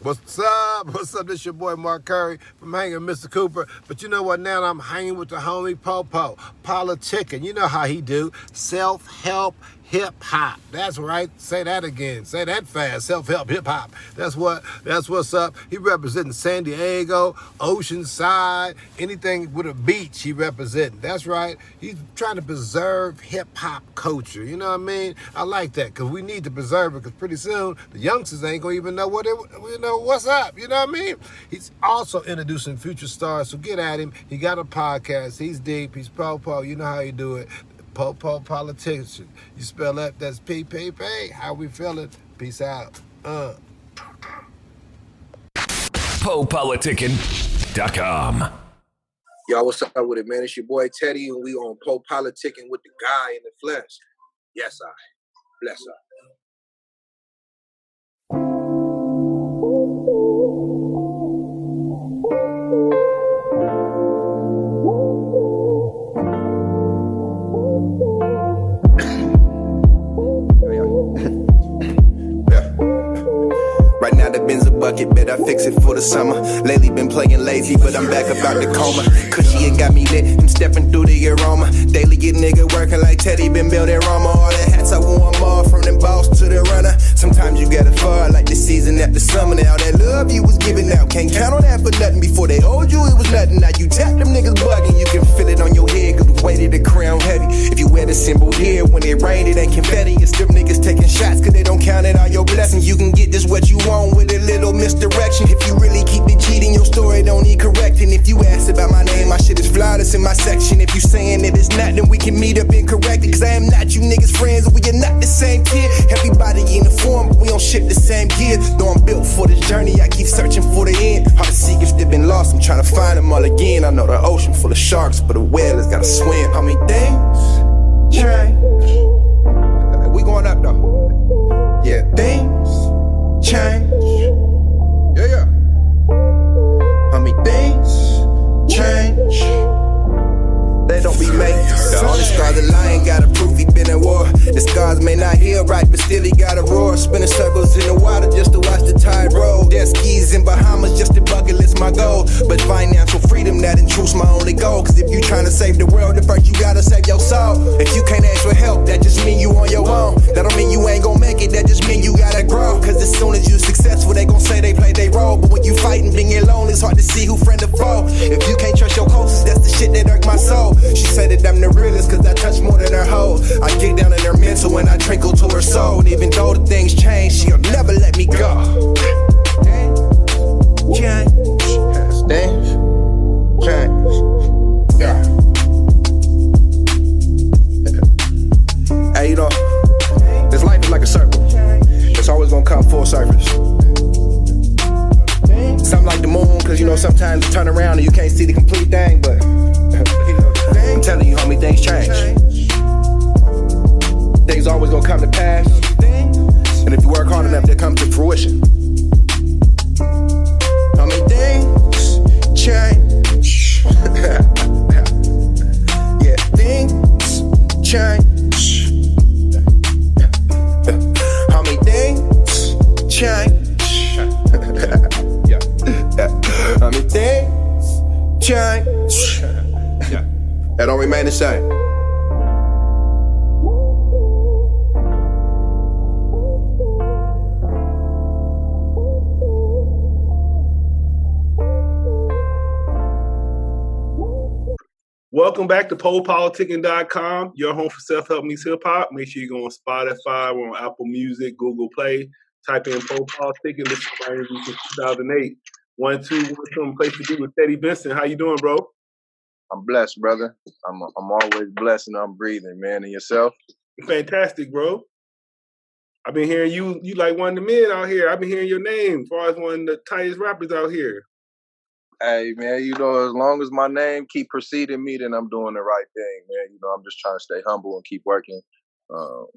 What's up? What's up? This your boy Mark Curry from Hanging with Mr. Cooper. But you know what? Now I'm hanging with the homie PoPolitickin. You know how he do. Self-help hip-hop. That's right. Say that again. Say that fast. Self-help hip-hop. That's what's up. He representing San Diego, Oceanside, anything with a beach he representing. That's right. He's trying to preserve hip-hop culture. You know what I mean? I like that because we need to preserve it because pretty soon the youngsters ain't going to even know what's up. You know what I mean? He's also introducing future stars, so get at him. He got a podcast. He's deep. He's po-po. You know how you do it. PoPolitickin. You spell that, that's P. How we feeling? Peace out. PoPolitickin.com. Y'all, what's up with it, man? It's your boy Teddy, and we on PoPolitickin with the guy in the flesh. Yes, I. Bless up. Right now the Benz a bucket, bet I fix it for the summer. Lately been playing lazy, but I'm back about the coma. Cushy it got me lit, I'm stepping through the aroma. Daily get nigga working like Teddy been building Roma. All the hats I wore them all, from the boss to the runner. Sometimes you gotta fall like the season at the summer. Now that love you was giving out, can't count on that for nothing. Before they owed you, it was nothing. Now you tap them niggas bugging, you can feel it on your head, cause the weight of the crown heavy. If you wear the symbol here, when it rain, it ain't confetti. It's them niggas taking shots, cause they don't count it all your blessings. You can get just what you want with a little misdirection. If you really keep it cheating, your story don't need correcting. If you ask about my name, my shit is flawless in my section. If you saying that it's not, then we can meet up and correct it. Cause I am not you niggas friends, and we are not the same kid. Everybody in the form, but we don't ship the same gear. Though I'm built for this journey, I keep searching for the end. Hard to see if they've been lost, I'm trying to find them all again. I know the ocean full of sharks, but a whale has gotta swim. How many things change? We going up though. Yeah, things change. Yeah. How many things change? They don't be made. The only scar the lion got a proof he been at war. The scars may not heal right, but still he got a roar. Spinning circles in the water just to watch the tide roll. Jet skis in Bahamas just to bucket list my goal. But financial freedom, that in truth's my only goal. Cause if you trying to save the world, then first you gotta save your soul. If you can't ask for help, that just mean you on your own. That don't mean you ain't gon' make it, that just mean you gotta grow. Cause as soon as you successful, they gon' say they play their role. But when you fighting, being alone, it's hard to see who friend or foe. If you can't trust your closest, that's the shit that irk my soul. She said that I'm the realest cause I touch more than her hoe. I get down in her mental when I trickle to her soul. And even though the things change, she'll never let me go. Change. Things change. Yeah. Hey, you know, this life is like a circle. It's always gonna come full surface. Something like the moon, cause you know sometimes you turn around and you can't see the complete thing, but I'm telling you, homie, things change. Things always gonna come to pass, and if you work hard enough, they come to fruition. Homie, things change. Yeah, things change. Homie, things change. Homie, things change. That don't remain the same. Welcome back to PoPolitickin.com, your home for self-help meets hip-hop. Make sure you go on Spotify, we're on Apple Music, Google Play. Type in PoPolitickin, listen to my interview since 2008. 1-2-1-2, place to be with Teddy Benson. How you doing, bro? I'm blessed, brother. I'm always blessed and I'm breathing, man. And yourself? Fantastic, bro. I've been hearing you like one of the men out here. I've been hearing your name as far as one of the tightest rappers out here. Hey, man, you know, as long as my name keep preceding me, then I'm doing the right thing, man. You know, I'm just trying to stay humble and keep working.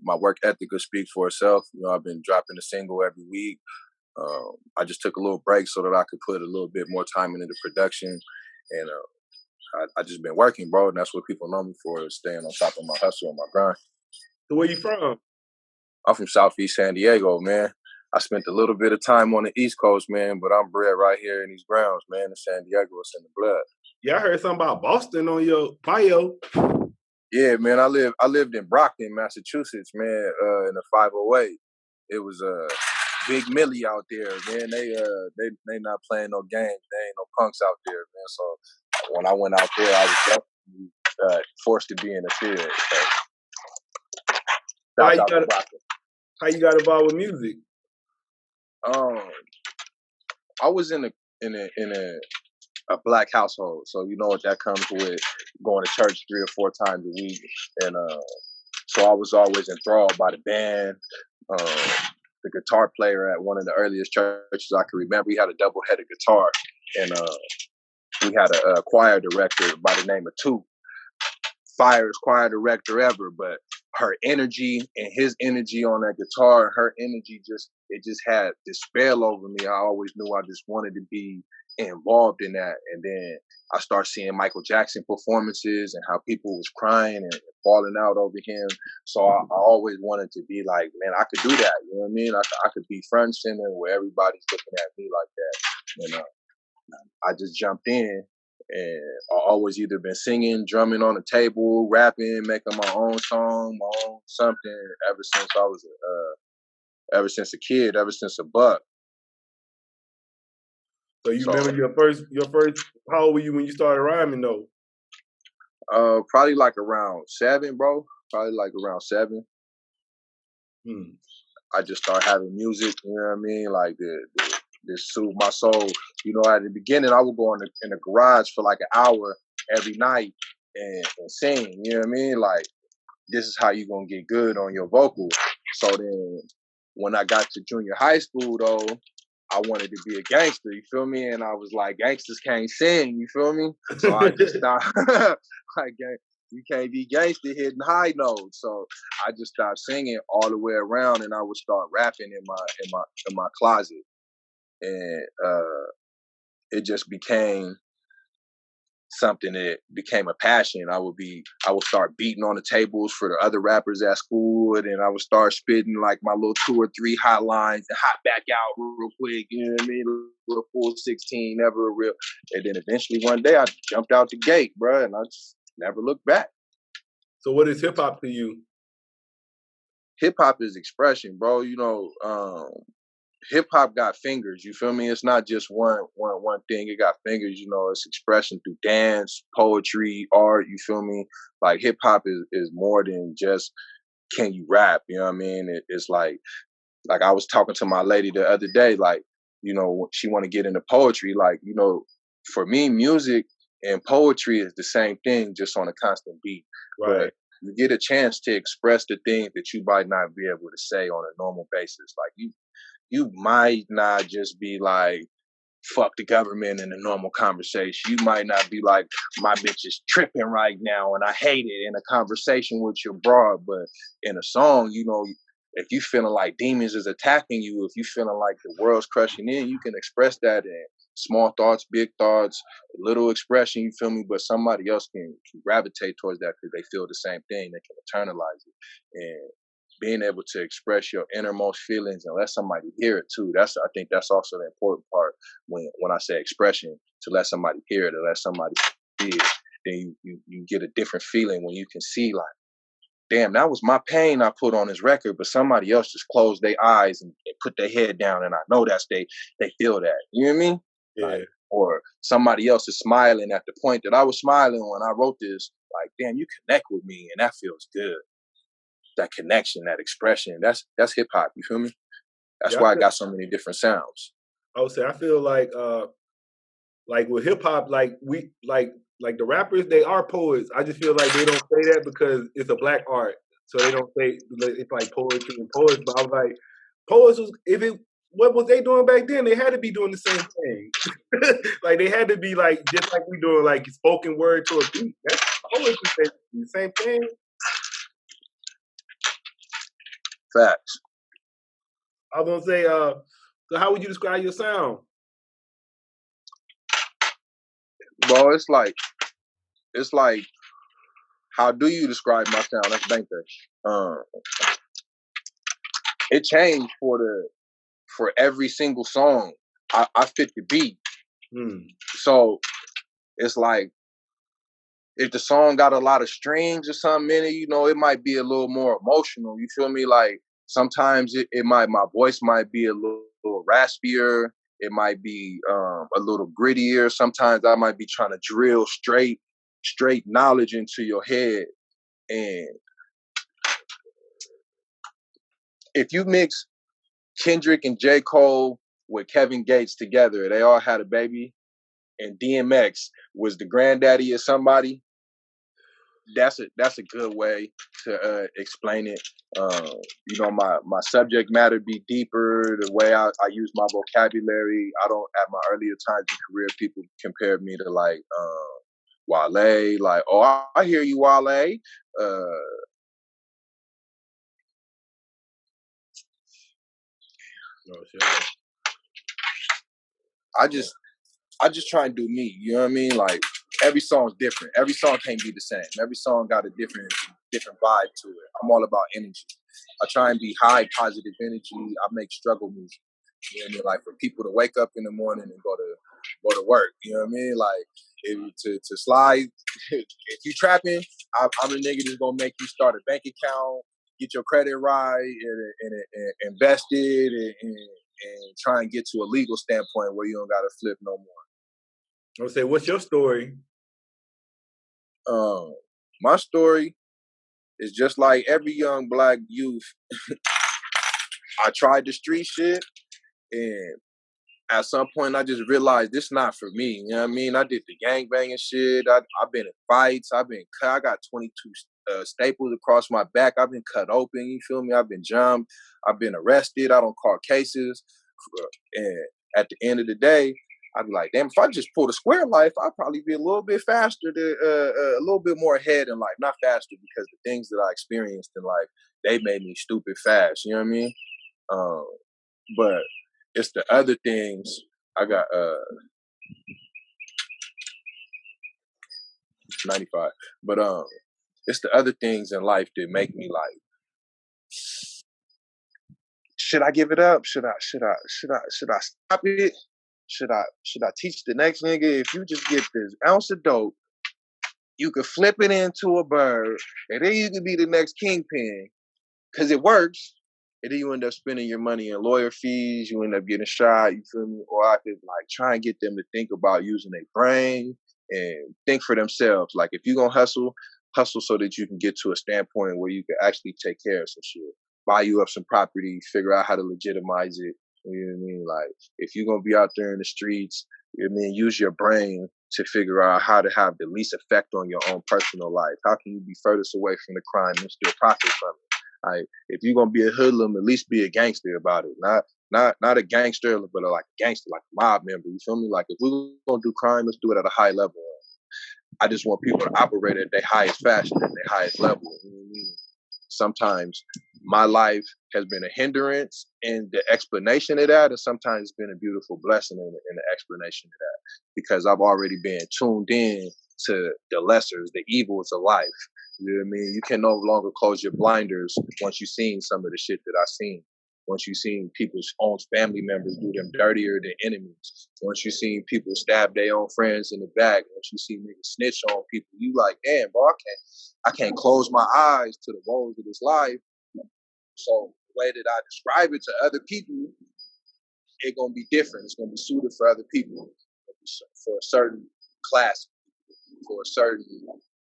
My work ethic will speak for itself. You know, I've been dropping a single every week. I just took a little break so that I could put a little bit more time into the production. And I just been working, bro, and that's what people know me for, is staying on top of my hustle and my grind. So where you from? I'm from Southeast San Diego, man. I spent a little bit of time on the East Coast, man, but I'm bred right here in these grounds, man. In San Diego, it's in the blood. Yeah, I heard something about Boston on your bio. Yeah, man. I lived in Brockton, Massachusetts, man. In the 508. It was Big Millie out there, man. They not playing no games. They ain't no punks out there, man. So when I went out there, I was definitely forced to be in the field. So, How shout out to Brockton. you got involved with music? I was in a black household, so you know what that comes with, going to church 3 or 4 times a week, and so I was always enthralled by the band. The guitar player at one of the earliest churches I can remember, he had a double-headed guitar, and we had a choir director by the name of Two. Fire's choir director ever, but her energy and his energy on that guitar, her energy just had this spell over me. I always knew I just wanted to be involved in that. And then I started seeing Michael Jackson performances and how people was crying and falling out over him. So I always wanted to be like, man, I could do that. You know what I mean? I could be front and center where everybody's looking at me like that. And I just jumped in. And I always either been singing, drumming on the table, rapping, making my own song, my own something ever since I was ever since a kid, ever since a buck. So you remember your first? How old were you when you started rhyming though? Probably like around 7, bro. Probably like around 7. I just started having music. You know what I mean? Like this soothe my soul. You know, at the beginning, I would go in the garage for like an hour every night and sing. You know what I mean? Like, this is how you gonna get good on your vocals. So then, when I got to junior high school, though, I wanted to be a gangster. You feel me? And I was like, gangsters can't sing. You feel me? So I just stopped. Like, you can't be gangster hitting high notes. So I just stopped singing all the way around, and I would start rapping in my closet. And it just became something that became a passion. I would start beating on the tables for the other rappers at school, and then I would start spitting like my little 2 or 3 hot lines and hop back out real quick. You know what I mean? A little full 16, never a real. And then eventually one day I jumped out the gate, bro, and I just never looked back. So what is hip hop to you? Hip hop is expression, bro. You know, hip hop got fingers, you feel me? It's not just one thing. It got fingers, you know. It's expression through dance, poetry, art, you feel me? Like, hip hop is more than just, can you rap? You know what I mean? It's like I was talking to my lady the other day, like, you know, she want to get into poetry. Like, you know, for me, music and poetry is the same thing, just on a constant beat. Right. But you get a chance to express the things that you might not be able to say on a normal basis. Like, you might not just be like, fuck the government in a normal conversation. You might not be like, my bitch is tripping right now and I hate it, in a conversation with your broad. But in a song, you know, if you feeling like demons is attacking you, if you feeling like the world's crushing in, you can express that in small thoughts, big thoughts, little expression, you feel me? But somebody else can gravitate towards that because they feel the same thing. They can internalize it. And being able to express your innermost feelings and let somebody hear it too. I think that's also the important part when I say expression, to let somebody hear it, or let somebody see it. Then you get a different feeling when you can see, like, damn, that was my pain I put on this record, but somebody else just closed their eyes and put their head down, and I know that's they feel that. You know what I mean? Yeah. Like, or somebody else is smiling at the point that I was smiling when I wrote this. Like, damn, you connect with me, and that feels good. That connection, that expression, that's hip hop. You feel me? That's why I got so many different sounds. I feel like with hip hop, like the rappers, they are poets. I just feel like they don't say that because it's a black art, so they don't say it's like poetry and poets. But I was like, poets what was they doing back then? They had to be doing the same thing. Like, they had to be like, just like we doing, like, spoken word to a beat. That's poetry, the same thing. Facts. I was gonna say, so how would you describe your sound? Bro, it's like, how do you describe my sound? That's banker. It changed for for every single song, I fit the beat. Mm. So it's like, if the song got a lot of strings or something in it, you know, it might be a little more emotional. You feel me? Like sometimes my voice might be a little raspier. It might be a little grittier. Sometimes I might be trying to drill straight knowledge into your head. And if you mix Kendrick and J. Cole with Kevin Gates together, they all had a baby, and DMX was the granddaddy of somebody. That's a good way to explain it. You know, my subject matter be deeper. The way I use my vocabulary, I don't. At my earlier times in career, people compared me to like Wale. Like, oh, I hear you, Wale. Oh, shit. I just try and do me. You know what I mean? Like every song's different. Every song can't be the same. Every song got a different vibe to it. I'm all about energy. I try and be high positive energy. I make struggle music. You know what I mean? Like for people to wake up in the morning and go to work. You know what I mean? Like to slide. If you trapping, I'm the nigga that's gonna make you start a bank account, get your credit right, and invest it, and try and get to a legal standpoint where you don't gotta flip no more. I would say, what's your story? My story is just like every young black youth. I tried the street shit, and at some point I just realized this not for me. You know what I mean? I did the gangbanging shit. I've been in fights. I've been cut. I got 22 staples across my back. I've been cut open. You feel me? I've been jumped. I've been arrested. I don't call cases. And at the end of the day, I'd be like, damn, if I just pulled a square life, I'd probably be a little bit faster, a little bit more ahead in life. Not faster, because the things that I experienced in life, they made me stupid fast. You know what I mean? But it's the other things. I got 95. But it's the other things in life that make me like, should I give it up? Should I stop it? Should I teach the next nigga, if you just get this ounce of dope, you could flip it into a bird, and then you could be the next kingpin, because it works. And then you end up spending your money in lawyer fees. You end up getting shot. You feel me? Or I could like try and get them to think about using their brain and think for themselves. Like if you're gonna hustle so that you can get to a standpoint where you can actually take care of some shit. Buy you up some property, figure out how to legitimize it. You know what I mean? Like if you're gonna be out there in the streets, you know what I mean, use your brain to figure out how to have the least effect on your own personal life. How can you be furthest away from the crime and still profit from it? Like, if you're gonna be a hoodlum, at least be a gangster about it. Not a gangster, but like a gangster, like a mob member. You feel me? Like if we're gonna do crime, let's do it at a high level. I just want people to operate at their highest fashion, at their highest level. You know what I mean? Sometimes my life has been a hindrance in the explanation of that, and sometimes it's been a beautiful blessing in the explanation of that, because I've already been tuned in to the lessers, the evils of life. You know what I mean? You can no longer close your blinders once you've seen some of the shit that I've seen. Once you've seen people's own family members do them dirtier than enemies. Once you've seen people stab their own friends in the back. Once you see niggas snitch on people, you like, damn, bro, I can't close my eyes to the woes of this life. So the way that I describe it to other people, it's gonna be different. It's gonna be suited for other people, for a certain class, for a certain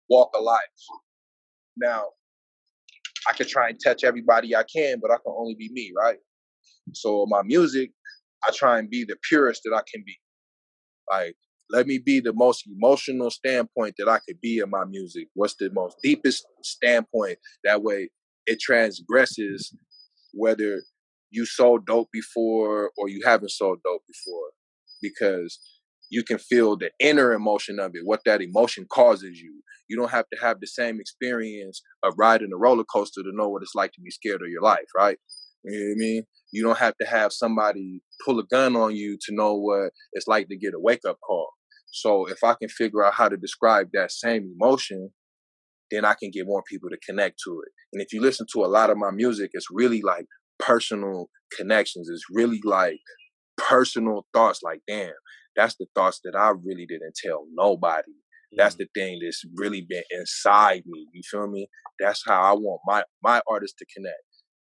walk of life. Now, I can try and touch everybody I can, but I can only be me, right? So my music, I try and be the purest that I can be. Like, let me be the most emotional standpoint that I could be in my music. What's the most deepest standpoint? That way it transgresses whether you sold dope before or you haven't sold dope before. Because you can feel the inner emotion of it, what that emotion causes you. You don't have to have the same experience of riding a roller coaster to know what it's like to be scared of your life, right? You know what I mean? You don't have to have somebody pull a gun on you to know what it's like to get a wake-up call. So if I can figure out how to describe that same emotion, then I can get more people to connect to it. And if you listen to a lot of my music, it's really like personal connections. It's really like personal thoughts. Like, damn, that's the thoughts that I really didn't tell nobody. That's the thing that's really been inside me. You feel me? That's how I want my artists to connect.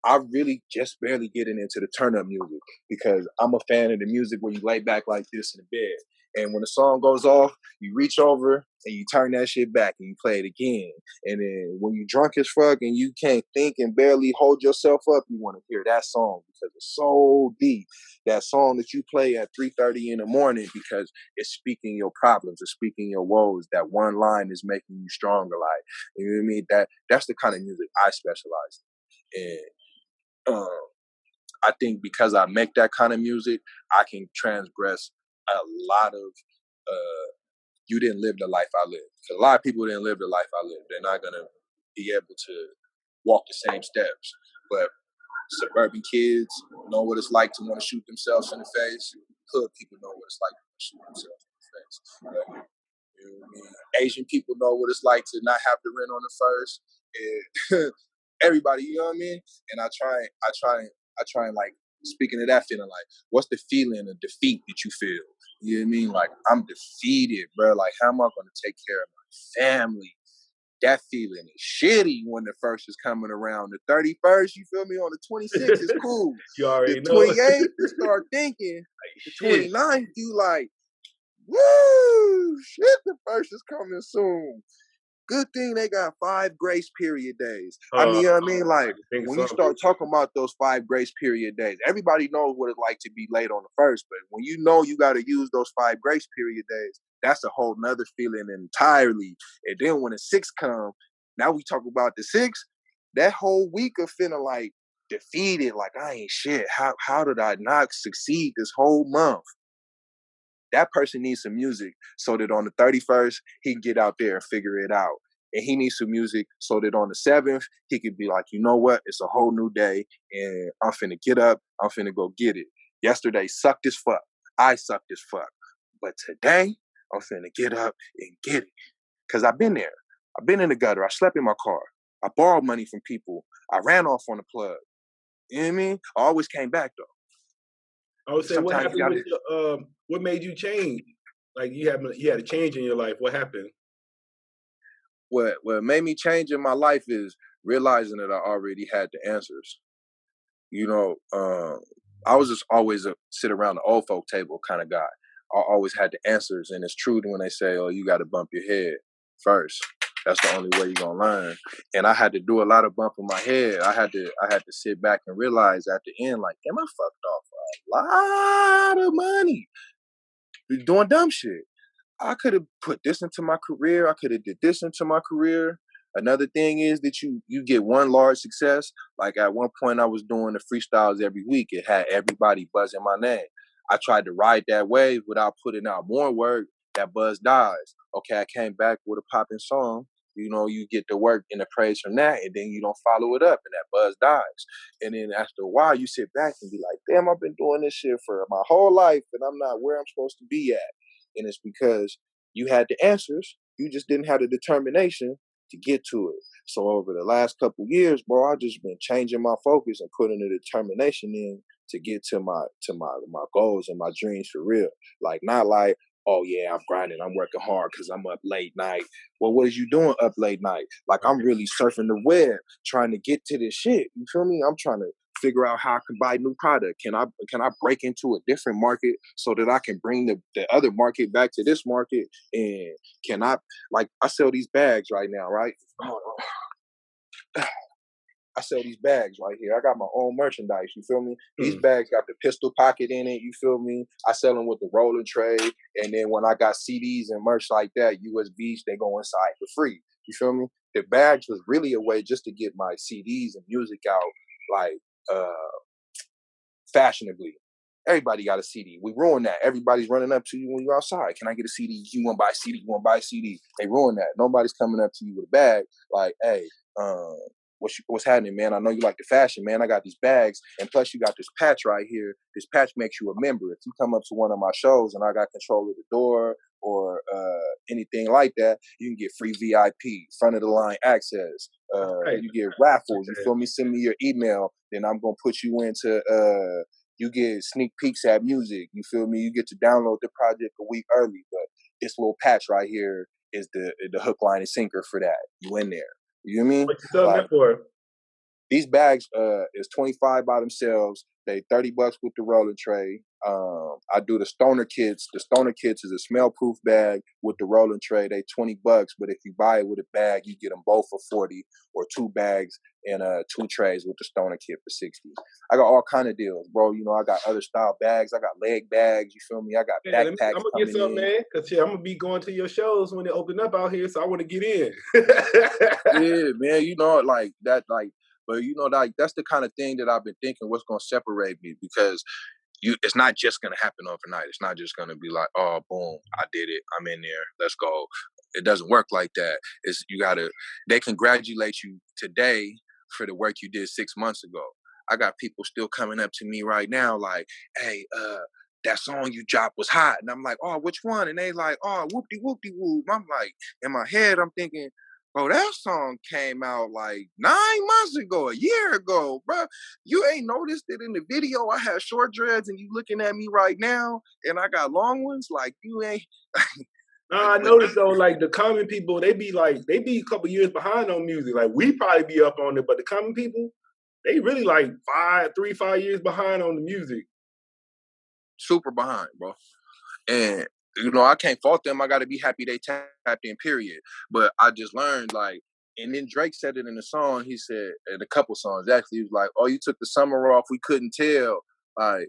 I really just barely getting into the turn up music because I'm a fan of the music where you lay back like this in the bed. And when the song goes off, you reach over and you turn that shit back and you play it again. And then when you drunk as fuck and you can't think and barely hold yourself up, you want to hear that song because it's so deep. That song that you play at 3:30 in the morning because it's speaking your problems, it's speaking your woes. That one line is making you stronger. Like, you know what I mean? That's the kind of music I specialize in. And I think because I make that kind of music, I can transgress a lot of, you didn't live the life I lived. Because a lot of people didn't live the life I lived. They're not going to be able to walk the same steps. But suburban kids know what it's like to want to shoot themselves in the face. Hood people know what it's like to shoot themselves in the face. You know what I mean? Asian people know what it's like to not have the rent on the first. And everybody, you know what I mean? And I try and like, speaking of that feeling, like, what's the feeling of defeat that you feel? You know what I mean? Like, I'm defeated, bro. Like, how am I going to take care of my family? That feeling is shitty when the first is coming around. The 31st, you feel me? On the 26th is cool. You already The know. 28th, you start thinking. The 29th, you like, woo, shit, the first is coming soon. Good thing they got 5 grace period days. I mean, you know what I mean? Like, when you start talking about those 5 grace period days, everybody knows what it's like to be late on the first, but when you know you got to use those 5 grace period days, that's a whole nother feeling entirely. And then when the 6 come, now we talk about the 6, that whole week of feeling like defeated, like I ain't shit. How did I not succeed this whole month? That person needs some music so that on the 31st, he can get out there and figure it out. And he needs some music so that on the 7th, he could be like, you know what? It's a whole new day and I'm finna get up. I'm finna go get it. Yesterday sucked as fuck. I sucked as fuck. But today, I'm finna get up and get it. Because I've been there. I've been in the gutter. I slept in my car. I borrowed money from people. I ran off on the plug. You know what I mean? I always came back, though. I would say, Sometimes what happened with what made you change? Like, you had a change in your life. What happened? What made me change in my life is realizing that I already had the answers. You know, I was just always a sit around the old folk table kind of guy. I always had the answers, and it's true when they say, "Oh, you got to bump your head first. That's the only way you're gonna learn." And I had to do a lot of bumping my head. I had to sit back and realize at the end, like, damn, I fucked off a lot of money doing dumb shit. I could have put this into my career. I could have did this into my career. Another thing is that you get one large success. Like at one point I was doing the freestyles every week. It had everybody buzzing my name. I tried to ride that wave without putting out more work. That buzz dies. Okay, I came back with a popping song. You know, you get the work and the praise from that, and then you don't follow it up, and that buzz dies. And then after a while, you sit back and be like, damn, I've been doing this shit for my whole life, and I'm not where I'm supposed to be at. And it's because you had the answers. You just didn't have the determination to get to it. So over the last couple years, bro, I just been changing my focus and putting the determination in to get to my goals and my dreams for real. Like, not like, oh yeah, I'm grinding, I'm working hard because I'm up late night. Well, what is you doing up late night? Like, I'm really surfing the web trying to get to this shit. You feel me? I'm trying to figure out how I can buy new product. Can I break into a different market so that I can bring the other market back to this market? And can I, like, I sell these bags right now, right? I sell these bags right here. I got my own merchandise, you feel me? These bags got the pistol pocket in it, you feel me? I sell them with the rolling tray. And then when I got CDs and merch like that, USBs, they go inside for free. You feel me? The bags was really a way just to get my CDs and music out, like, fashionably. Everybody got a CD. We ruined that. Everybody's running up to you when you're outside. Can I get a CD? You want to buy a CD? You want to buy a CD? They ruined that. Nobody's coming up to you with a bag like, hey, what's happening, man? I know you like the fashion, man. I got these bags, and plus you got this patch right here. This patch makes you a member. If you come up to one of my shows and I got control of the door or anything like that, you can get free VIP, front of the line access. Right. You get raffles. You feel me? Send me your email, then I'm gonna put you into. You get sneak peeks at music. You feel me? You get to download the project a week early. But this little patch right here is the hook, line, and sinker for that. You in there? You know what I mean? What you selling that for? These bags is $25 by themselves. They $30 with the rolling tray. I do the stoner kits. The stoner kits is a smell proof bag with the rolling tray. They $20, but if you buy it with a bag, you get them both for 40, or 2 bags and 2 trays with the stoner kit for 60. I got all kind of deals, bro. You know, I got other style bags. I got leg bags. You feel me? I got Man, backpacks I'm gonna get coming some, in. man. Cause I'm gonna be going to your shows when they open up out here, so I want to get in. Yeah, man. You know, like that, like. But you know, like that's the kind of thing that I've been thinking. What's gonna separate me? Because it's not just gonna happen overnight. It's not just gonna be like, oh, boom, I did it. I'm in there. Let's go. It doesn't work like that. It's they congratulate you today for the work you did 6 months ago. I got people still coming up to me right now like, hey, that song you dropped was hot. And I'm like, oh, which one? And they like, oh, whoopty whoopty whoop. I'm like, in my head, I'm thinking, bro, that song came out like 9 months ago, a year ago, bro. You ain't noticed it in the video. I had short dreads and you looking at me right now and I got long ones. Like, you ain't. Nah, I noticed though, like the common people, they be a couple years behind on music. Like we probably be up on it, but the common people, they really like 5 years behind on the music. Super behind, bro. And you know, I can't fault them. I got to be happy they tapped in, period. But I just learned, like, and then Drake said it in the song. He said, in a couple songs, actually, he was like, oh, you took the summer off. We couldn't tell. Like,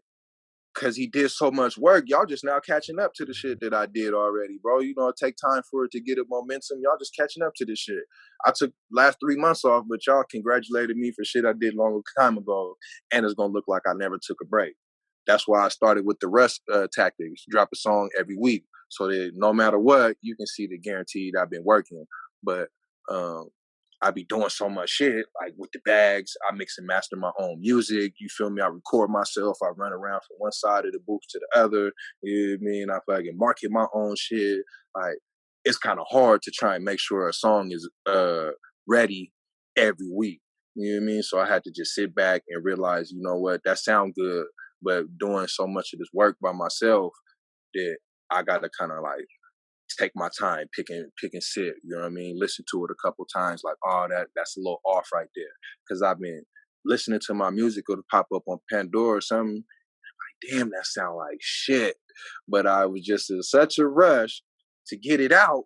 because he did so much work. Y'all just now catching up to the shit that I did already, bro. You know, it take time for it to get a momentum. Y'all just catching up to this shit. I took last 3 months off, but y'all congratulated me for shit I did a long time ago. And it's going to look like I never took a break. That's why I started with the rest tactics. Drop a song every week so that no matter what, you can see the guaranteed I've been working. But I be doing so much shit, like with the bags, I mix and master my own music. You feel me? I record myself. I run around from one side of the booth to the other. You know what I mean? I fucking market my own shit. Like, it's kind of hard to try and make sure a song is ready every week. You know what I mean? So I had to just sit back and realize, you know what, that sound good. But doing so much of this work by myself that I got to kind of like take my time, pick and sit. You know what I mean? Listen to it a couple times, like, oh, that's a little off right there. Because I've been listening to my music or to pop up on Pandora or something. Like, damn, that sound like shit. But I was just in such a rush to get it out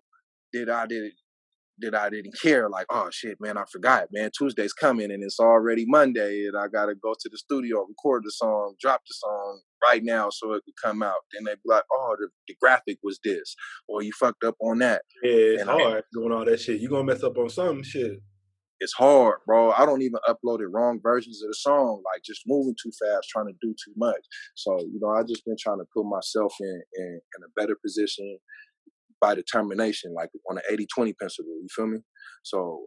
that I didn't care. Like, oh shit, man, I forgot, man. Tuesday's coming and it's already Monday and I gotta go to the studio, record the song, drop the song right now so it could come out. Then they be like, oh, the graphic was this, or you fucked up on that. Yeah, it's And hard doing all that shit. You gonna mess up on some shit. it's hard, bro. I don't even upload the wrong versions of the song, like just moving too fast, trying to do too much. So, you know, I just been trying to put myself in a better position by determination, like on the 80-20 principle, you feel me? So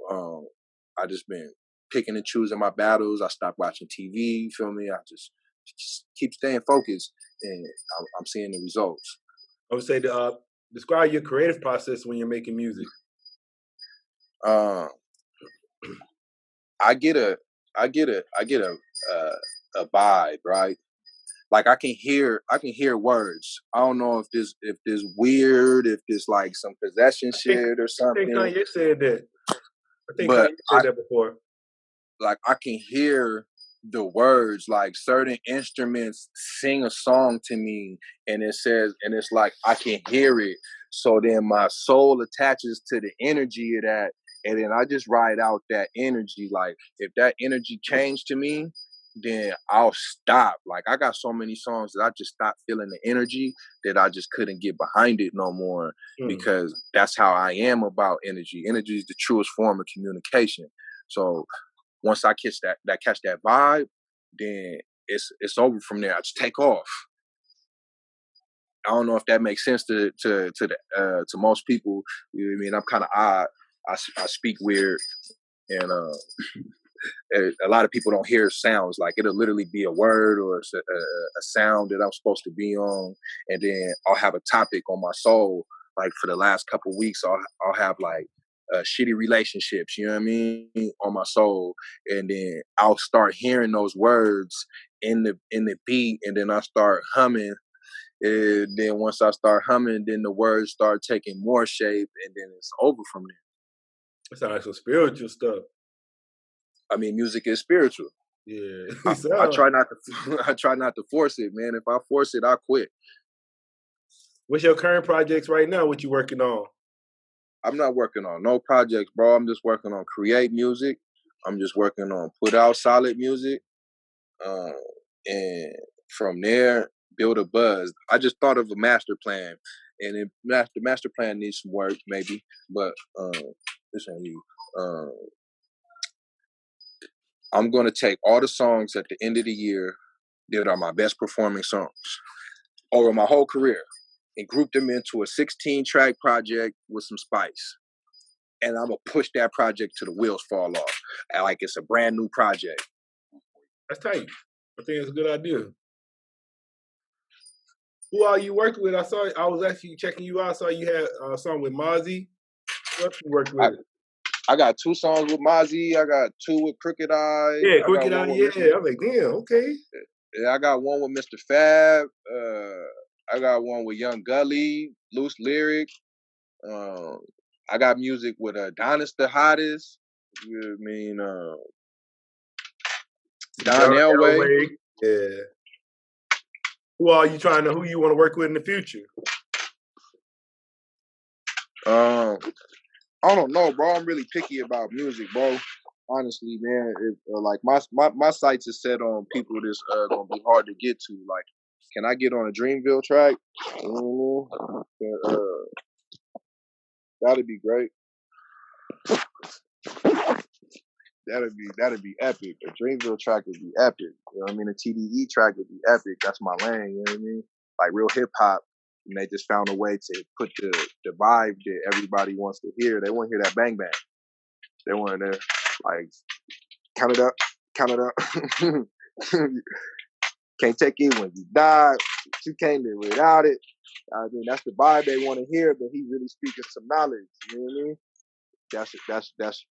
I just been picking and choosing my battles. I stopped watching TV, you feel me? I just keep staying focused and I'm seeing the results. I would say describe your creative process when you're making music. I get a vibe, right? Like I can hear words. I don't know if this weird, if this like some possession shit or something. I think Kanye said that. But Kanye said that before. Like I can hear the words, like certain instruments sing a song to me and it says, and it's like I can hear it. So then my soul attaches to the energy of that. And then I just ride out that energy. Like if that energy changed to me, then I'll stop. Like I got so many songs that I just stopped feeling the energy that I just couldn't get behind it no more because that's how I am about energy. Energy is the truest form of communication. So once I catch that vibe, then it's over from there. I just take off. I don't know if that makes sense to most people. You know what I mean? I'm kind of odd. I speak weird, and a lot of people don't hear sounds. Like it'll literally be a word or a sound that I'm supposed to be on, and then I'll have a topic on my soul. Like for the last couple of weeks, I'll have like shitty relationships, you know what I mean, on my soul. And then I'll start hearing those words in the beat, and then I start humming. And then once I start humming, then the words start taking more shape, and then it's over from there. It sounds like some spiritual stuff. I mean, music is spiritual. Yeah. I try not to. I try not to force it, man. If I force it, I quit. What's your current projects right now? What you working on? I'm not working on no projects, bro. I'm just working on create music. I'm just working on put out solid music, and from there build a buzz. I just thought of a master plan, and the master plan needs some work, maybe, but this on you. I'm gonna take all the songs at the end of the year that are my best performing songs over my whole career and group them into a 16-track project with some spice. And I'm gonna push that project to the wheels fall off, like it's a brand new project. That's tight. I think it's a good idea. Who are you working with? I was actually checking you out. I saw you had a song with Mozzie. Who else you working with? I got 2 songs with Mozzie. I got 2 with Crooked Eye. Yeah, Crooked Eye. Yeah, I'm like, damn, okay. Yeah, I got one with Mr. Fab. I got one with Young Gully, Loose Lyric. I got music with Adonis the Hottest. You know what I mean? Don Elway. Yeah. Who you want to work with in the future? I don't know, bro. I'm really picky about music, bro. Honestly, man, like my sights is set on people that's gonna be hard to get to. Like, can I get on a Dreamville track? That'd be great. That'd be epic. A Dreamville track would be epic. You know what I mean? A TDE track would be epic. That's my lane. You know what I mean? Like real hip hop. And they just found a way to put the vibe that everybody wants to hear. They want to hear that bang bang. They want to like count it up. Can't take it when you die. You can't live without it. I mean, that's the vibe they want to hear, but he's really speaking some knowledge. You know what I mean?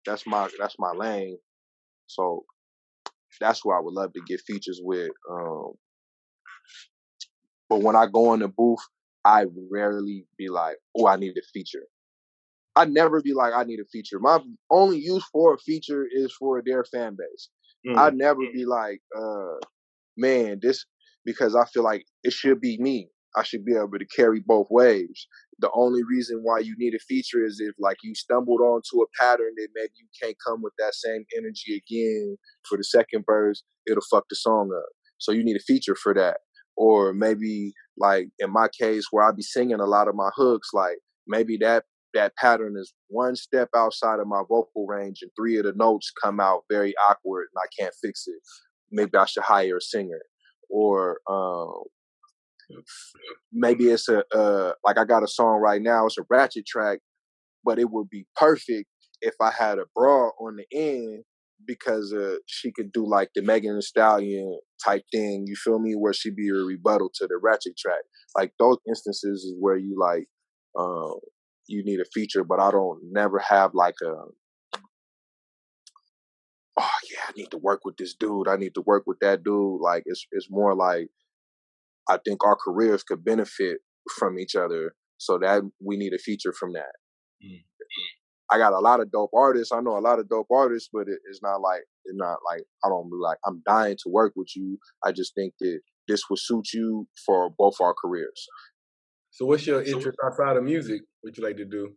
That's my lane. So that's who I would love to get features with. But when I go in the booth, I rarely be like, oh, I need a feature. I never be like, I need a feature. My only use for a feature is for their fan base. I'd never be like, man, this, because I feel like it should be me. I should be able to carry both waves. The only reason why you need a feature is if like you stumbled onto a pattern that maybe you can't come with that same energy again for the second verse, it'll fuck the song up. So you need a feature for that. Or maybe like in my case where I be singing a lot of my hooks, like maybe that pattern is one step outside of my vocal range and 3 of the notes come out very awkward and I can't fix it. Maybe I should hire a singer. Or maybe it's like I got a song right now, it's a ratchet track, but it would be perfect if I had a bra on the end because she could do like the Megan Thee Stallion type thing, you feel me, where she'd be a rebuttal to the ratchet track. Like those instances is where you like you need a feature, but I don't never have like oh yeah, I need to work with this dude, I need to work with that dude. Like it's more like I think our careers could benefit from each other, so that we need a feature from that. I got a lot of dope artists. I know a lot of dope artists, but it's not like I don't be like I'm dying to work with you. I just think that this would suit you for both our careers. So what's your interest outside of music? What you like to do?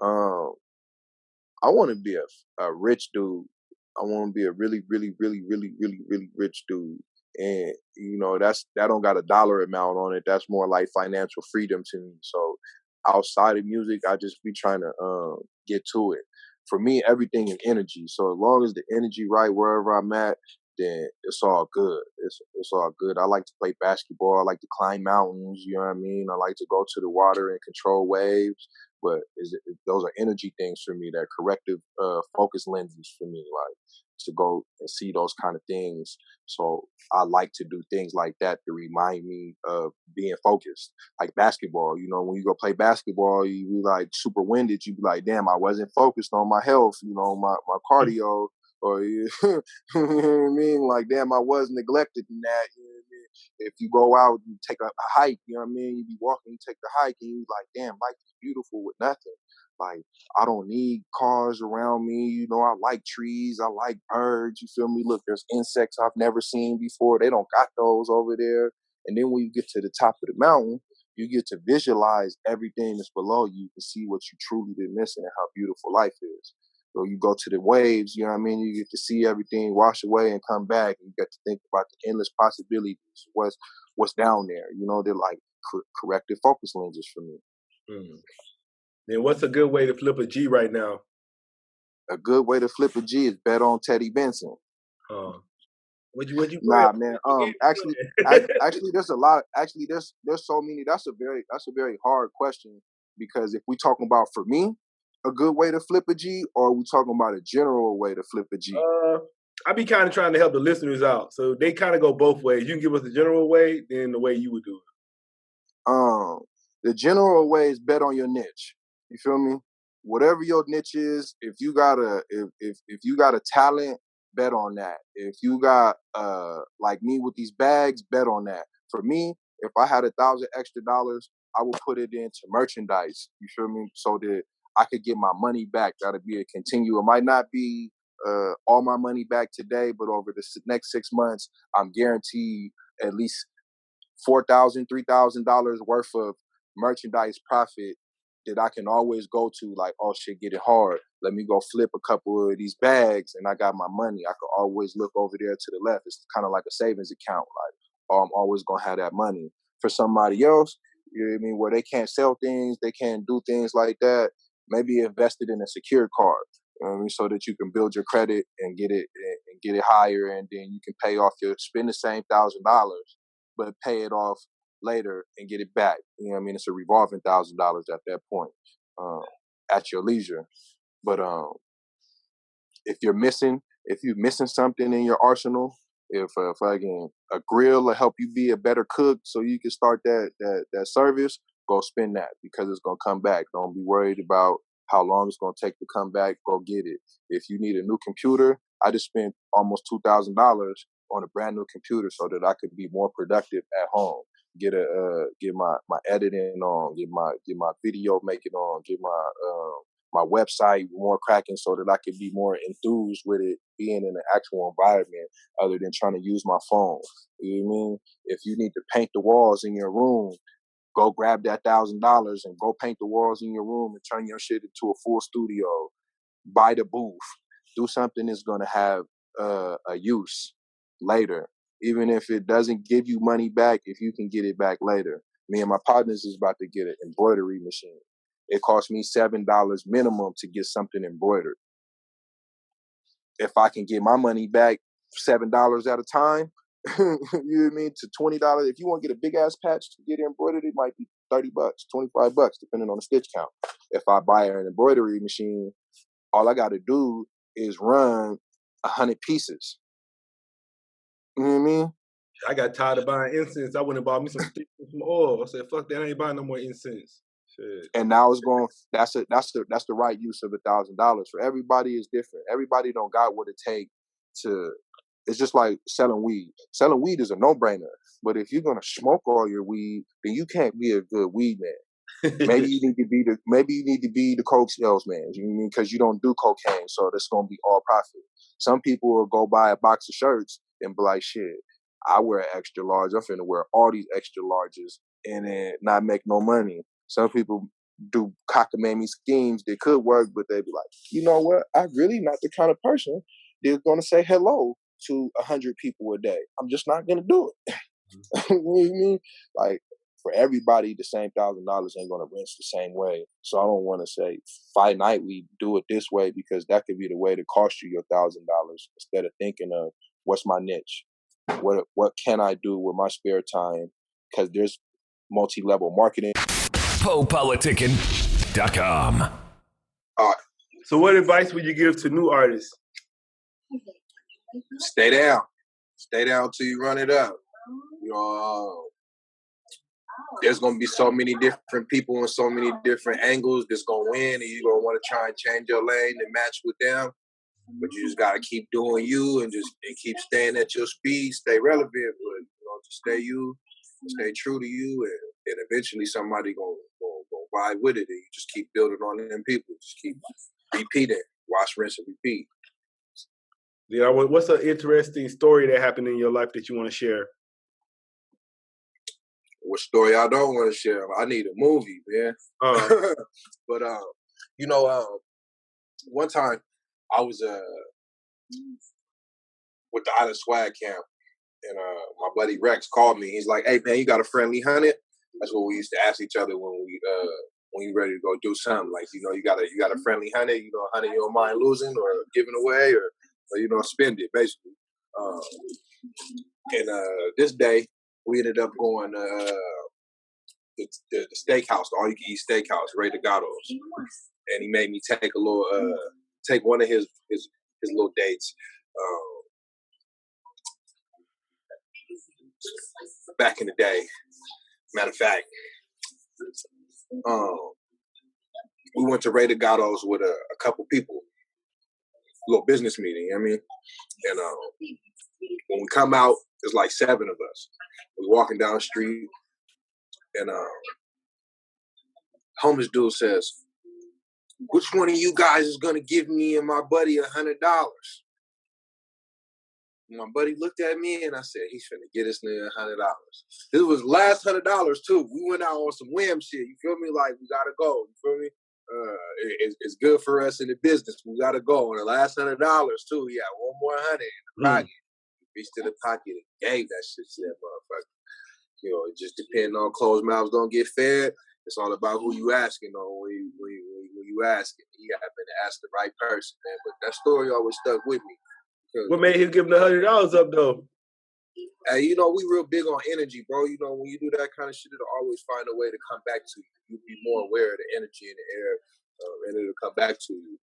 I want to be a rich dude. I want to be a really, really, really, really, really, really rich dude. And you know, that don't got a dollar amount on it. That's more like financial freedom to me. So outside of music, I just be trying to get to it. For me, everything is energy. So as long as the energy right wherever I'm at, then it's all good. It's all good. I like to play basketball. I like to climb mountains. You know what I mean? I like to go to the water and control waves. But those are energy things for me. They're corrective focus lenses for me, like to go and see those kind of things. So I like to do things like that to remind me of being focused. Like basketball, you know, when you go play basketball, you be like super winded. You be like, damn, I wasn't focused on my health, you know, my cardio. Or you know what I mean? Like, damn, I was neglected in that. You know what I mean? If you go out and take a hike, you know what I mean? You be walking, you take the hike, and you like, damn, life is beautiful with nothing. Like, I don't need cars around me. You know, I like trees. I like birds. You feel me? Look, there's insects I've never seen before. They don't got those over there. And then when you get to the top of the mountain, you get to visualize everything that's below you. You can see what you truly been missing and how beautiful life is. So you go to the waves, you know what I mean? You get to see everything wash away and come back. And you get to think about the endless possibilities. What's down there? You know, they're like corrective focus lenses for me. Mm. Then what's a good way to flip a G right now? A good way to flip a G is bet on Teddy Benson. Would you Nah, play? man. What Actually, game actually, there's a lot. Actually, there's so many. That's a very hard question, because if we talking about, for me, a good way to flip a G, or are we talking about a general way to flip a G? I be kind of trying to help the listeners out, so they kind of go both ways. You can give us the general way, then the way you would do The general way is bet on your niche. You feel me? Whatever your niche is, if you got a talent, bet on that. If you got like me with these bags, bet on that. For me, if I had $1,000 extra, I would put it into merchandise. You feel me? So that I could get my money back. That'll be a continuum. It might not be all my money back today, but over the next 6 months, I'm guaranteed at least $4,000, $3,000 worth of merchandise profit that I can always go to. Like, oh shit, get it hard. Let me go flip a couple of these bags, and I got my money. I could always look over there to the left. It's kind of like a savings account. Like, oh, I'm always gonna have that money. For somebody else, you know what I mean, where they can't sell things, they can't do things like that. Maybe invest it in a secure card. You know what I mean? So that you can build your credit and get it higher, and then you can pay off spend the same $1,000, but pay it off later and get it back. You know what I mean? It's a revolving $1,000 at that point, at your leisure. But if you're missing something in your arsenal, if again a grill will help you be a better cook, so you can start that service, go spend that, because it's gonna come back. Don't be worried about how long it's gonna take to come back. Go get it. If you need a new computer, I just spent almost $2,000 on a brand new computer so that I could be more productive at home. Get my editing on, get my video making on, get my website more cracking so that I could be more enthused with it being in an actual environment other than trying to use my phone. You know what I mean? If you need to paint the walls in your room, go grab that $1,000 and go paint the walls in your room and turn your shit into a full studio. Buy the booth. Do something that's gonna have a use later. Even if it doesn't give you money back, if you can get it back later. Me and my partners is about to get an embroidery machine. It cost me $7 minimum to get something embroidered. If I can get my money back $7 at a time, you know what I mean, to $20. If you want to get a big ass patch to get it embroidered, it might be $30, $25, depending on the stitch count. If I buy an embroidery machine, all I got to do is run 100 pieces. You know what I mean? I got tired of buying incense. I went and bought me some sticks and some oil. I said, "Fuck that! I ain't buying no more incense." Shit. And now it's going. That's the right use of $1,000. For everybody is different. Everybody don't got what it take to. It's just like selling weed. Selling weed is a no-brainer. But if you're gonna smoke all your weed, then you can't be a good weed man. Maybe you need to be the coke salesman. You know what I mean? Because you don't do cocaine, so that's gonna be all profit. Some people will go buy a box of shirts and be like, "Shit, I wear an extra large. I'm finna wear all these extra larges and then not make no money." Some people do cockamamie schemes that could work, but they be like, "You know what? I'm really not the kind of person that's gonna say hello to 100 people a day. I'm just not gonna do it." You know what I mean? Like, for everybody, the same $1,000 ain't gonna rinse the same way. So I don't want to say finitely do it this way, because that could be the way to cost you your $1,000, instead of thinking of what's my niche? What can I do with my spare time? Because there's multi-level marketing. PoPolitickin.com. So what advice would you give to new artists? Stay down. Stay down till you run it up. You know, there's going to be so many different people and so many different angles that's going to win, and you're going to want to try and change your lane and match with them. But you just got to keep doing you and keep staying at your speed, stay relevant, but just stay you, stay true to you, and eventually somebody going to ride with it, and you just keep building on them people. Just keep repeating, wash, rinse, and repeat. Yeah, what's an interesting story that happened in your life that you want to share? What story I don't want to share? I need a movie, man. But one time I was with the Island Swag Camp, and my buddy Rex called me. He's like, "Hey man, you got a friendly 100?" That's what we used to ask each other when you ready to go do something. Like, you got a friendly 100, 100 you don't mind losing or giving away or spend it basically. And this day we ended up going the steakhouse, the all-you-can-eat steakhouse, Ray DeGato's, and he made me take one of his little dates. Back in the day, matter of fact, we went to Ray DeGato's with a couple people, a little business meeting. You know what I mean, and when we come out, there's like 7 of us. We walking down the street, and homeless dude says, "Which one of you guys is gonna give me and my buddy $100?" My buddy looked at me and I said, "He's finna get us nigga $100." This was last $100 too. We went out on some wham shit. You feel me? Like, we gotta go. You feel me? It's good for us in the business. We gotta go. On the last $100 too, he had one more 100 in the pocket. Reached to the pocket and gave that shit to that motherfucker. It just depends on closed mouths don't get fed. It's all about who you asking on when you asking. He happened to ask the right person, man. But that story always stuck with me. What made him give him the $100 up though? Hey, we real big on energy, bro. When you do that kind of shit, it'll always find a way to come back to you. You'll be more aware of the energy in the air, and it'll come back to you.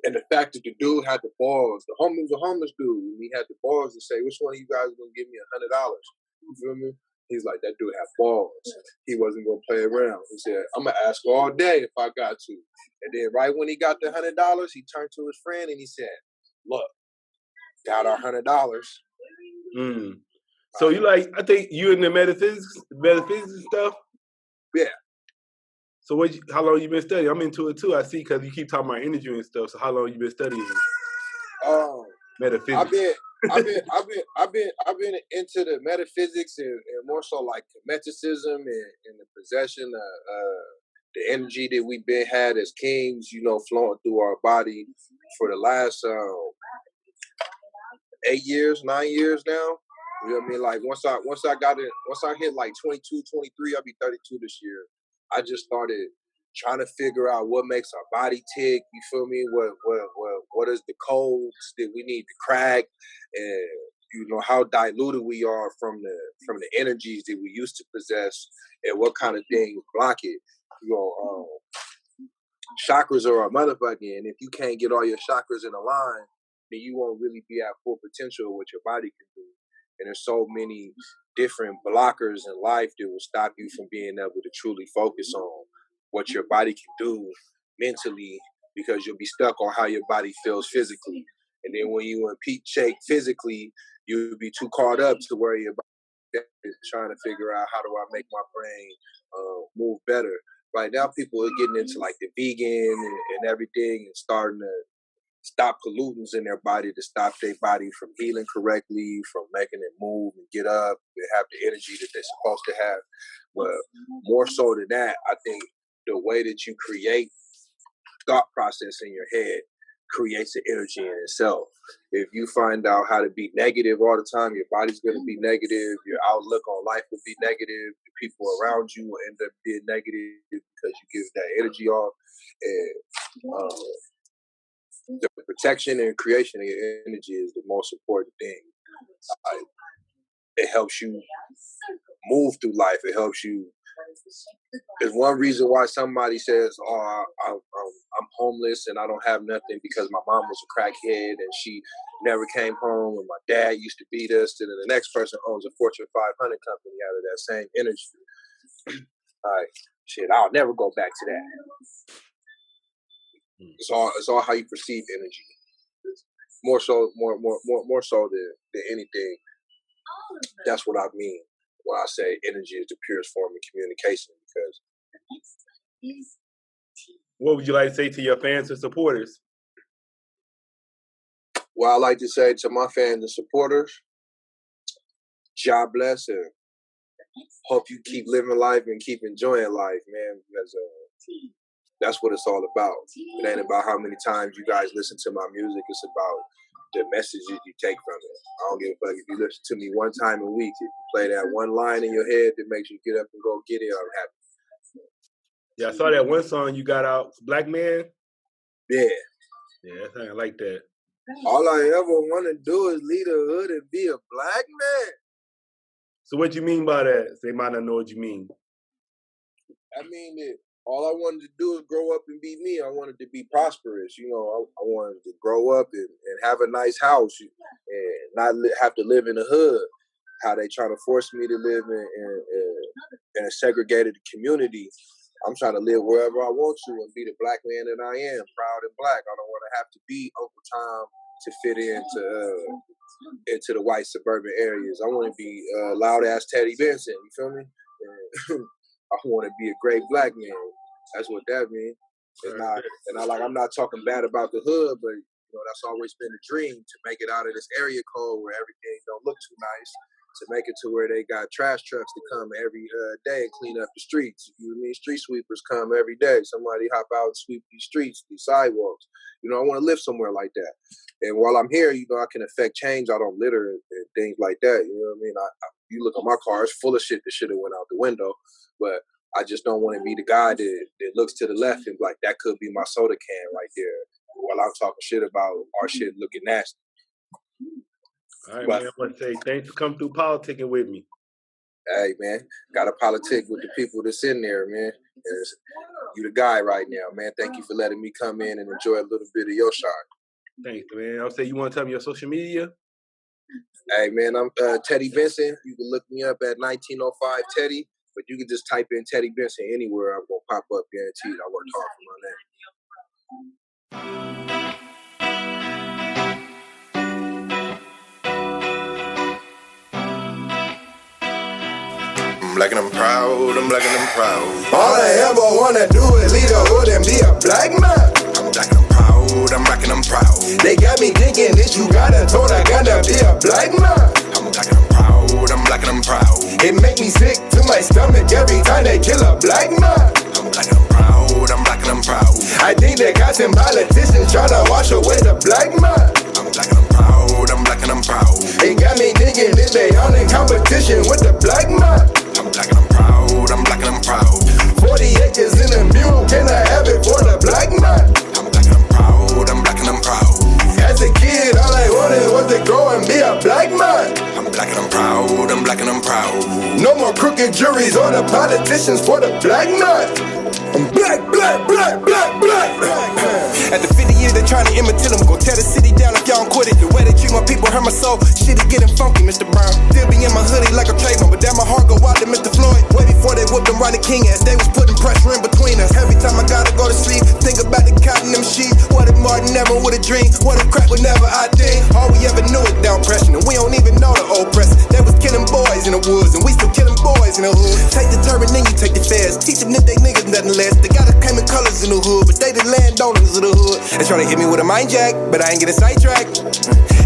And the fact that the dude had the balls, the homeless dude, he had the balls to say, "Which one of you guys is gonna give me $100?" You feel me? He's like, that dude had balls. He wasn't gonna play around. He said, "I'm gonna ask all day if I got to." And then right when he got the $100, he turned to his friend and he said, "Look, got our $100." So I think you in the metaphysics and stuff? Yeah. So how long you been studying? I'm into it too. I see, because you keep talking about energy and stuff. So how long you been studying metaphysics? I've been into the metaphysics and more so like hermeticism and the possession of the energy that we've been had as kings, flowing through our body for the last 8 years, 9 years now. You know what I mean? Like once I hit like 22, 23, I'll be 32 this year. I just started trying to figure out what makes our body tick. You feel me? What is the codes that we need to crack, and how diluted we are from the energies that we used to possess, and what kind of things block it. Chakras are a motherfucking, and if you can't get all your chakras in a line, then you won't really be at full potential of what your body can do. And there's so many different blockers in life that will stop you from being able to truly focus on what your body can do mentally, because you'll be stuck on how your body feels physically. And then when you in peak shape physically, you'll be too caught up to worry about trying to figure out, how do I make my brain move better. Right now, people are getting into like the vegan and everything, and starting to stop pollutants in their body to stop their body from healing correctly, from making it move and get up and have the energy that they're supposed to have. But more so than that, I think the way that you create thought process in your head creates an energy in itself. If you find out how to be negative all the time, your body's going to be negative, your outlook on life will be negative, the people around you will end up being negative because you give that energy off. And the protection and creation of your energy is the most important thing. It helps you move through life. It helps you. There's one reason why somebody says, "Oh, I'm homeless and I don't have nothing because my mom was a crackhead and she never came home and my dad used to beat us." And then the next person owns a Fortune 500 company out of that same energy. Shit, I'll never go back to that. It's all how you perceive energy. More so than anything. That's what I mean when I say energy is the purest form of communication. Because what would you like to say to your fans and supporters? What I like to say to my fans and supporters, God bless and hope you keep living life and keep enjoying life, man. Because that's what it's all about. It ain't about how many times you guys listen to my music. It's about the messages you take from it. I don't give a fuck if you listen to me one time a week. If you play that one line in your head that makes you get up and go get it, I'm happy. Yeah, I saw that one song you got out, Black Man. Yeah. Yeah, I like that. All I ever want to do is lead a hood and be a black man. So what you mean by that? They might not know what you mean. I mean that all I wanted to do is grow up and be me. I wanted to be prosperous. You know, I wanted to grow up and have a nice house and not have to live in the hood. How they trying to force me to live in a segregated community. I'm trying to live wherever I want to and be the black man that I am, proud and black. I don't want to have to be Uncle Tom to fit into the white suburban areas. I want to be loud ass Teddy Benson. You feel me? I want to be a great black man. That's what that means. I'm not talking bad about the hood, but you know that's always been a dream to make it out of this area code where everything don't look too nice. To make it to where they got trash trucks to come every day and clean up the streets. You know what I mean? Street sweepers come every day. Somebody hop out and sweep these streets, these sidewalks. You know, I want to live somewhere like that. And while I'm here, you know, I can affect change. I don't litter and things like that. You know what I mean? You look at my car, it's full of shit that should have went out the window. But I just don't want to be the guy that looks to the left and like, that could be my soda can right there. While I'm talking shit about our shit looking nasty. All right, man, I want to say thanks for coming through politicking with me. Hey, man, got to politic with the people that's in there, man. You the guy right now, man. Thank you for letting me come in and enjoy a little bit of your shine. Thanks, man. I'll say you want to tell me your social media? Hey, man, I'm Teddy Benson. You can look me up at 1905 Teddy, but you can just type in Teddy Benson anywhere. I'm going to pop up, guaranteed. I worked hard for my name. I'm black and I'm proud, I'm black and I'm proud. All I ever wanna do is lead a hood and be a black man. I'm black and I'm proud, I'm black and I'm proud. They got me thinking that you gotta told I gotta be a black man. I'm black and I'm proud, I'm black and I'm proud. It make me sick to my stomach every time they kill a black man. I'm black and I'm proud, I'm black and I'm proud. I think they got some politicians trying to wash away the black man. I'm black and I'm proud, I'm black and I'm proud. It got me thinking that they all in competition with the black man. I'm black and I'm proud, I'm black and I'm proud. 40 acres in a mule, can I have it for the black man? I'm black and I'm proud, I'm black and I'm proud. As a kid, all I wanted was to grow and be a black man. I'm black and I'm proud, I'm black and I'm proud. No more crooked juries or the politicians for the black man. I'm black, black, black, black, black. At the 50 years, they trying to imitate them. Go tear the city down if y'all don't quit it. The way they treat my people hurt my soul. Shit is getting funky, Mr. Brown. Still be in my hoodie like a trademark, but damn, my heart go out to Mr. Floyd. Way before they whooped him Ronnie King as they was putting pressure in between us. Every time I gotta go to sleep, think about the cotton them sheets. What if Martin never would have dreamed? What if crack would never I think? All we ever knew is down pressure, and we don't even know the old press. They was killing boys in the woods, and we still killing boys in the hood. Take the turban, then you take the feds. Teach them that they niggas nothing less. They got us claiming colors in the hood, but they the landowners of the hood. They tryna hit me with a mind jack, but I ain't getting sidetracked.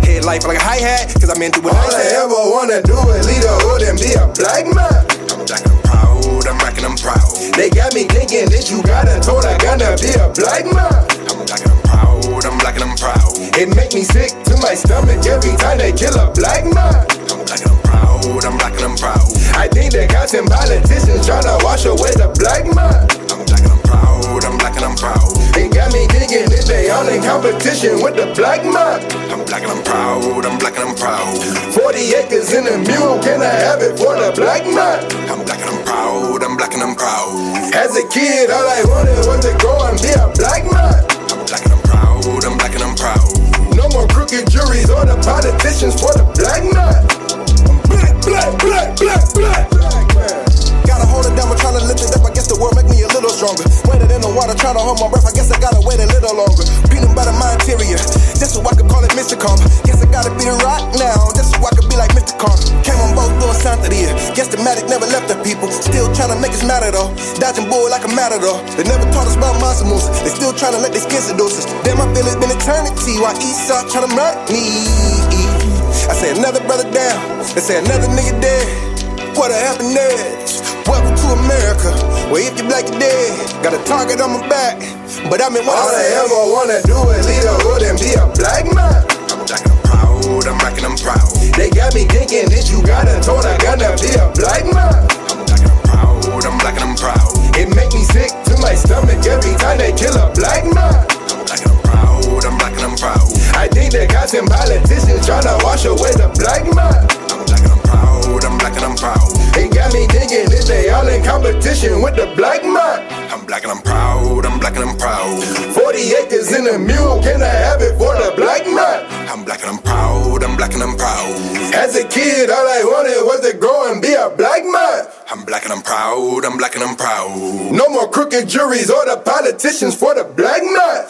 Head life like a hi-hat, cause I'm into what all I ever wanna do is lead a hood and be a black man. I'm black and I'm proud, I'm black and I'm proud. They got me thinking that you gotta told I gotta be a black man. I'm black and I'm proud, I'm black and I'm proud. It make me sick to my stomach every time they kill a black man. I'm black and I'm proud, I'm black and I'm proud. I think they got some politicians trying to wash away the black man. I'm black and I'm proud, I'm black and I'm proud. It got me thinking that they all in competition with the black man. I'm black and I'm proud, I'm black and I'm proud. 40 acres in a mule, can I have it for the black man? I'm black and I'm proud, I'm black and I'm proud. As a kid, all I wanted was to grow and be a black man. I'm black and I'm proud, I'm black and I'm proud. No more crooked juries or the politicians for the black man. I'm black, black, black, black, black, black man. Gotta hold it down, but trying to lift it up. I guess the world make me a little stronger. Waited in the water, trying to hold my breath. I guess I gotta wait a little longer. Beating by my interior. That's what I could call it Mr. Calm. Guess I gotta be the rock now. That's what I could be like Mr. Calm. Came on both doors, Santeria. Guess the magic never left the people. Still trying to make us matter though. Dodging bull like a matador. They never taught us about monster moves. They still trying to let their skin seduce us. Damn, I feel it's been eternity while Esau trying to murder me. I say another brother down. They say another nigga dead. What a happiness. Welcome to America, where if you black, you're dead. Got a target on my back, but I mean, all I ever wanna do is lead a hood and be a black man. I'm black and I'm proud, I'm black and I'm proud. They got me thinking that you gotta told I gotta be a black man. I'm black and I'm proud, I'm black and I'm proud. It make me sick to my stomach every time they kill a black man. I'm black and I'm proud, I'm black and I'm proud. I think they got some politicians trying to wash away the black man. I'm black and I'm proud, I'm black and I'm proud. It got me thinking that they all in competition with the black man. I'm black and I'm proud, I'm black and I'm proud. 40 acres in a mule, can I have it for the black man? I'm black and I'm proud, I'm black and I'm proud. As a kid, all I wanted was to grow and be a black man. I'm black and I'm proud, I'm black and I'm proud. No more crooked juries or the politicians for the black man.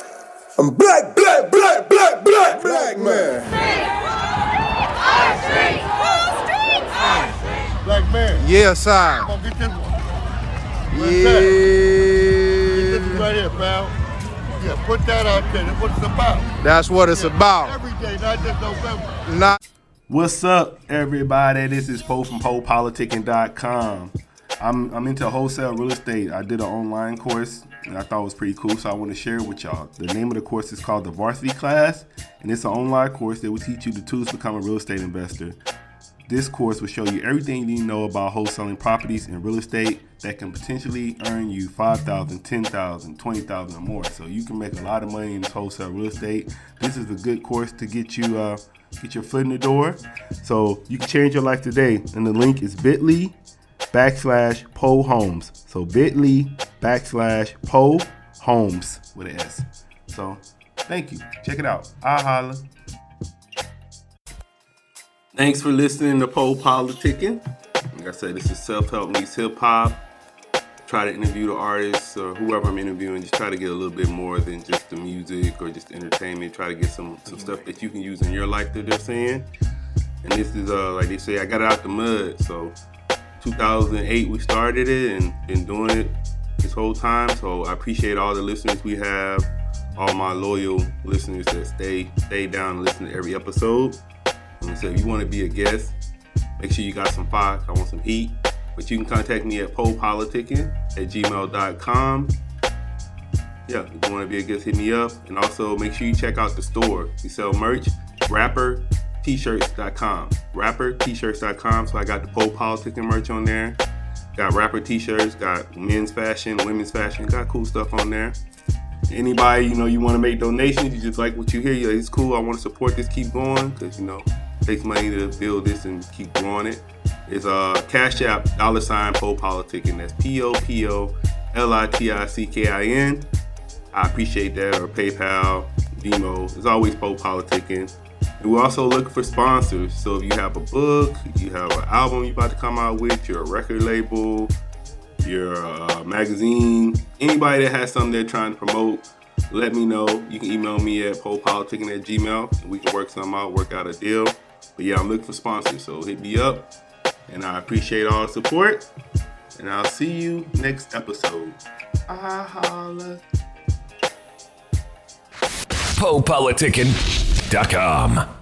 I'm black, black, black, black, black, black man. Black man. Yeah, sir. Come on, get this one. Yeah. Get this one right here, pal. Yeah, put that out there. That's what it's about. That's what it's about. Every day, not just November. Not What's up, everybody? This is Po from PoPolitickin.com. I'm into wholesale real estate. I did an online course and I thought it was pretty cool, so I want to share it with y'all. The name of the course is called the Varsity Class, and it's an online course that will teach you the tools to become a real estate investor. This course will show you everything you need to know about wholesaling properties and real estate that can potentially earn you $5,000, $10,000, $20,000 or more. So you can make a lot of money in this wholesale real estate. This is a good course to get you get your foot in the door. So you can change your life today. And the link is bit.ly/Po Homes. So bit.ly/Po Homes with an S. So thank you. Check it out. I'll holla. Thanks for listening to PoPolitickin. Like I said, this is self-help meets hip-hop. Try to interview the artists or whoever I'm interviewing. Just try to get a little bit more than just the music or just entertainment. Try to get some stuff that you can use in your life that they're saying. And this is, like they say, I got it out the mud. So 2008 we started it and been doing it this whole time. So I appreciate all the listeners we have, all my loyal listeners that stay down and listen to every episode. And so if you want to be a guest, make sure you got some fire. I want some heat. But you can contact me at PoPolitickin@gmail.com. Yeah, if you want to be a guest, hit me up. And also make sure you check out the store. We sell merch, rappertshirts.com. Rappertshirts.com. So I got the PoPolitickin merch on there. Got rapper t-shirts, got men's fashion, women's fashion. Got cool stuff on there. Anybody, you want to make donations, you just like what you hear, it's cool, I want to support this, keep going, because, it takes money to build this and keep growing it. It's Cash App, $PoPolitickin. That's PoPolitickin. I appreciate that, or PayPal, Venmo. It's always PoPolitickin. And we're also looking for sponsors. So if you have a book, you have an album you're about to come out with, you're a record label, your magazine, anybody that has something they're trying to promote, let me know. You can email me at PoPolitickin@gmail, and we can work something out, work out a deal. But yeah, I'm looking for sponsors, so hit me up. And I appreciate all the support. And I'll see you next episode. Holla. PoPolitickin.com.